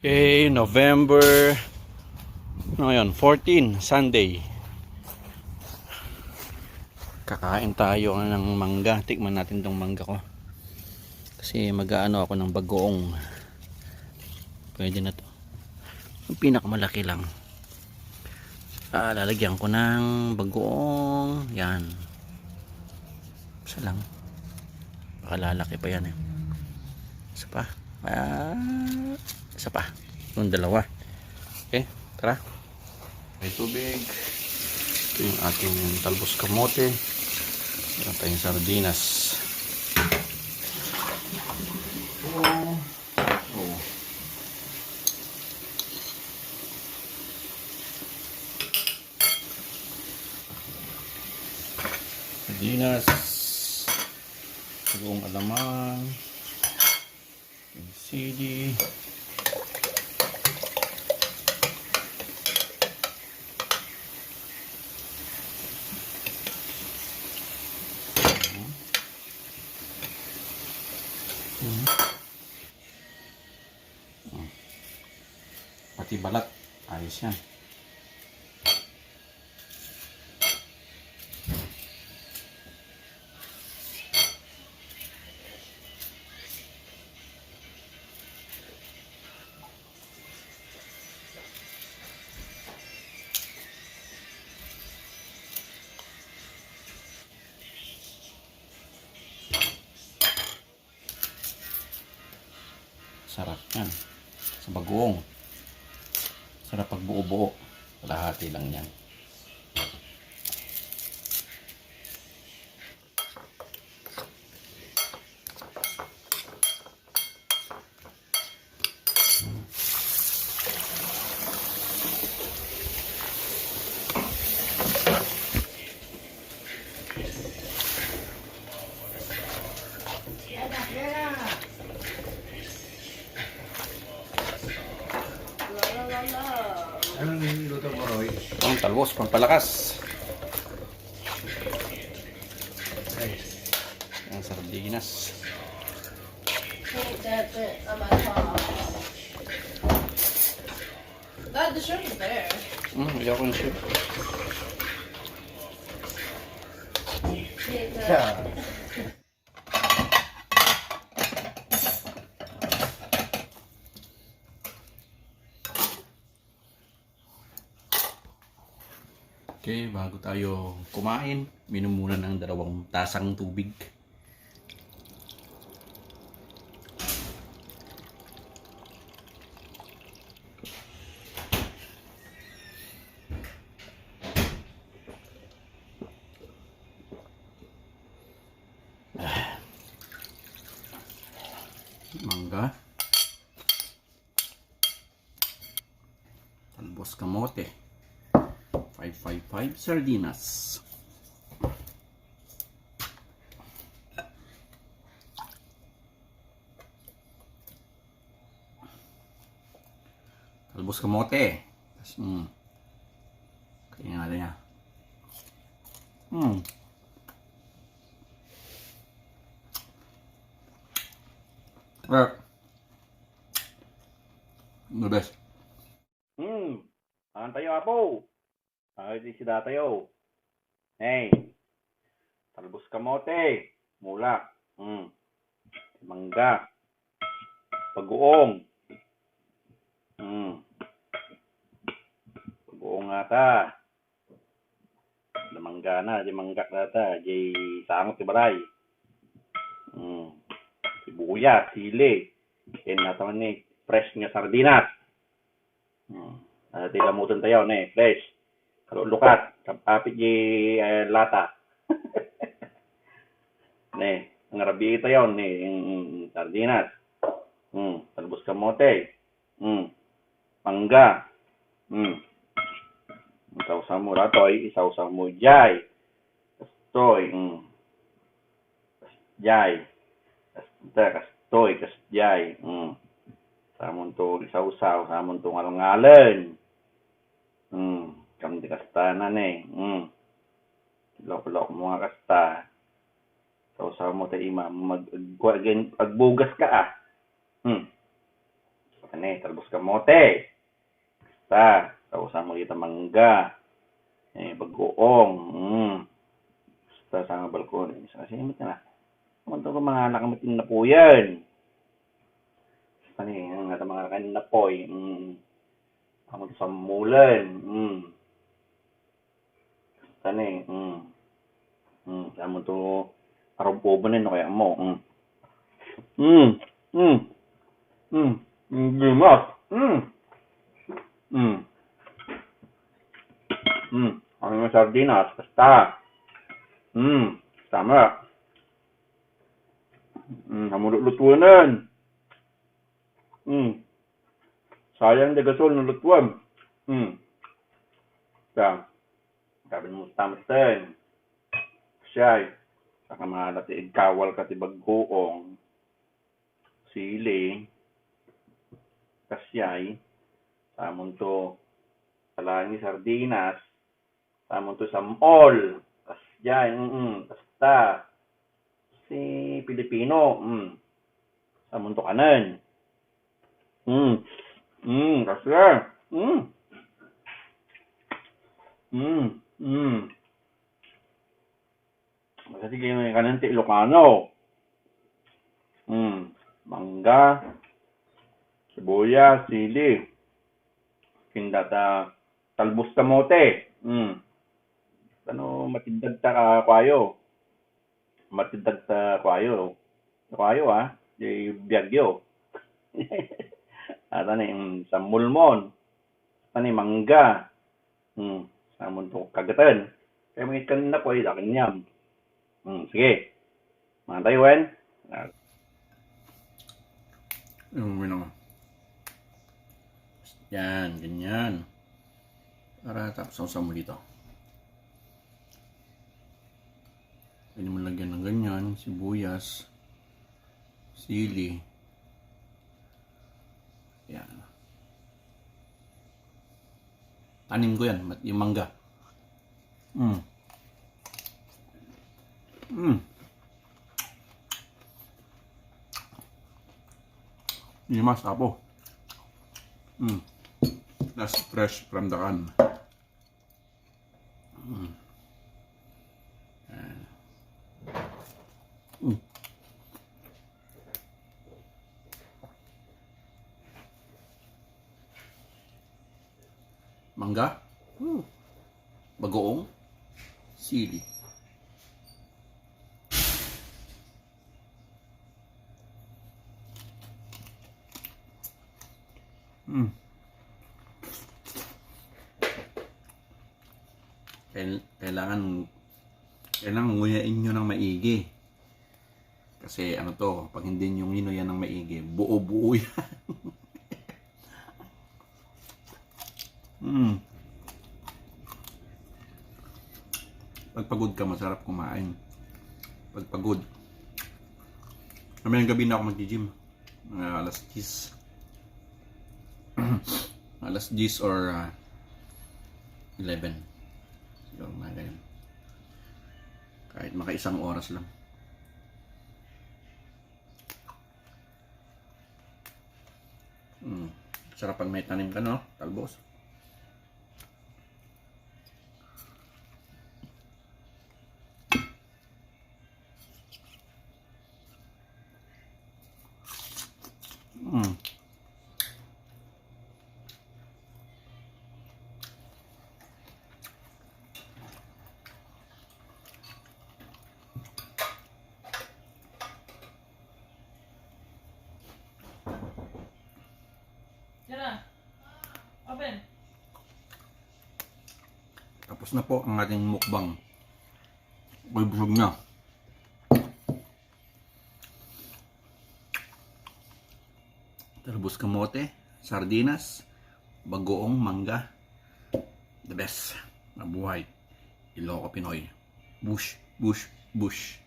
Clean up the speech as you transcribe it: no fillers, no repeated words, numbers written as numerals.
Okay, November ano yun, 14, Sunday. Kakain tayo ng mangga. Tikman natin tong mangga ko. Kasi mag-aano ako ng bagoong. Pwede na to. Yung pinakamalaki lang. Lalagyan ko ng bagoong. Yan. Isa lang. Baka lalaki pa yan eh. Isa pa. Isa pa. Yung dalawa. Okay, tara. May tubig. Ito yung ating talbos kamote. Meron tayong sardinas. Sardinas. Buong alamang. Sili. Pati balat, ayos yan. Sarap yan sa bagoong. Sarap pag buo-buo. Kalahati lang yan. Anong niluto mo, Roy? Ang talbos, pampalakas. Ang sardinas. Dad, the shrimp is there. Ayaw ko ng shrimp. Yeah. Okay, bago tayo kumain, minom muna ng 2 tasang tubig. Mangga. Talbos kamote. 555 sardinas. Talbos kamote. Kaya nga niya. The best. Saan tayo, Apo? Ay, si Datayo. Hey. Talbos kamote. Mula. Mangga. Bagoong. Bagoong ata. Mangga na. Di mangga data. Di sangot di baray. Sibuyas. Sili. Yan natawan ni. Fresh nga sardinas. Tilamutan tayo ni. Fresh. Kalau lukat, kapit di lata. Nih, ngarabi ito yon nih, sardinas. Talbos kamote. Mangga. Isaw-saw mo ratoy, isaw-saw mo jay. Kastoy. Jay. Kastoy, kasjay. Samon to isaw-saw, samon to ngalong-ngalen. Kami di kasta na ne. Lok-lok mo nga kasta. So, mo tayo ima. Agbugas ka ah. Ano eh, talbos kamote. Basta, kausan mo kita mangga. Bagoong. Basta sa nga balkon. Isa kasi imit na. Kumanto ko mga nakamatin na po yan. Basta nga mga kanin na po. Ako sa mulan. Basta Sama to araw po ba na kaya mo. Gimas. Ano yung sardinas? Basta. Tama. Hamulot-lutuanan. Sayang na gasol ng lutuan. Sabi mo tamatan. Siyay. Saka malati kawal ka ti baggoong. Sili. Kasyay. Samon to salangi sardinas. Samon to samol. Kasyay. Basta. Si Pilipino. Samon to kanan. Kasyay. Kasi kayo kanan ti Ilocano. Mangga. Sibuyas, sili. Kindata talbos kamote. Ano matindag ta kwayo. Matindag ta kwayo. Kwayo di biyagyo. At sa mulmon. Mangga. Samon to kagatan. Kaya mga ikan na po ay dakinyam. Sige. Mga Taiwan. Yan, ganyan. Para tapos ang mo dito. Pwede mo lagyan ng ganyan, sibuyas, sili. Yan. Tanim ko yan, yung mangga. Limas apo. That's fresh from the can. Mangga. Bagoong. Sili. Kailangan nguyain nyo ng maigi. Kasi ano to, pag hindi nyo nginuyan ng maigi, buo-buo yan. Pag pagod ka, masarap kumain. Pag pagod. Mamayang gabi na ako mag-gym. Alas 10. Alas 10 or 11. Siguro mga ganyan. Kahit maka-isang oras lang. Sarap pag may tanim ka, no? Talbos. Open. Tapos na po ang ating mukbang. Ako'y busog na. Talbos kamote, sardinas, bagoong mangga. The best. Mabuhay. Ilocos Pinoy. Bush, bush, bush.